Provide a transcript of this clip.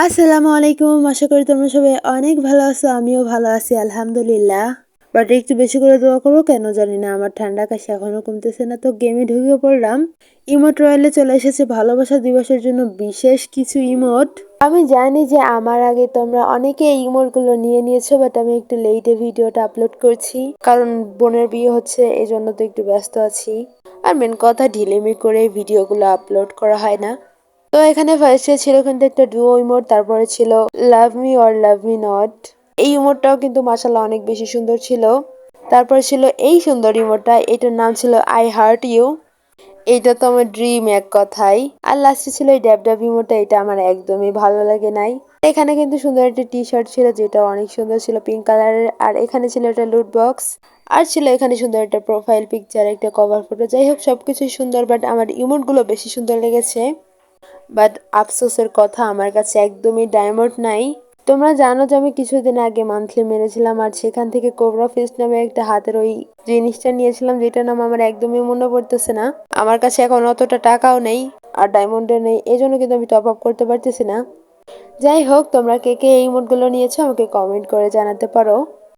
আসসালামু আলাইকুম। আশা করি তোমরা সবাই অনেক ভালো আছো। আমিও ভালো আছি আলহামদুলিল্লাহ। বাট একটু বেশি করে দোয়া করো, কেন জানি না আমার ঠান্ডা কাশি এখনো কমতেছে না। তো গেমে ঢুকে পড়লাম। ইমোট রয়্যালে চলে এসেছে ভালোবাসা দিবসের জন্য বিশেষ কিছু ইমোট। আমি জানি যে আমার আগে তোমরা অনেকে এই ইমোট গুলো নিয়ে নিয়েছো, বাট আমি একটু লেটে ভিডিওটা আপলোড করছি কারণ বোনের বিয়ে হচ্ছে, এই জন্য তো একটু ব্যস্ত আছি। আর মেন কথা, ঢিলেমি করে ভিডিওগুলো আপলোড করা হয় না। তো এখানে ফার্স্টে ছিল কিন্তু একটা ডুও ইমোট, তারপরে ছিল love me or love me not. এই ইমোটটাও কিন্তু মাশাআল্লাহ অনেক বেশি সুন্দর ছিল। তারপর ছিল এই সুন্দর ইমোটটা, এটার নাম ছিল আই হার্ট ইউ। এইটা তো আমার ড্রিম এক কথাই। আর লাস্টে ছিল এই ড্যাব ড্যাব ইমোটটা, এটা আমার একদমই ভালো লাগে নাই। এখানে কিন্তু সুন্দর একটা টি শার্ট ছিল, যেটা অনেক সুন্দর ছিল পিঙ্ক কালারের। আর এখানে ছিল একটা লুট বক্স। আর ছিল এখানে সুন্দর একটা প্রোফাইল পিকচার, একটা কভার ফটো। যাই হোক, সবকিছুই সুন্দর, বাট আমার ইমোট গুলো বেশি সুন্দর লেগেছে। বাট আফসোসের কথা, আমার কাছে একদমই ডায়মন্ড নাই। তোমরা জানো যে আমি কিছুদিন আগে মান্থলি মেরেছিলাম, আর সেখান থেকে কোবরা ফিস্ট নামে একটা হাতের ওই জিনিসটা নিয়েছিলাম, যেটার নাম আমার একদমই মনে পড়তেছে না। আমার কাছে এখন অতটা টাকাও নেই, আর ডায়মন্ডও নেই, এই জন্য কিন্তু আমি টপ আপ করতে পারতেছি না। যাই হোক, তোমরা কে কে এই ইমোটগুলো নিয়েছো আমাকে কমেন্ট করে জানাতে পারো।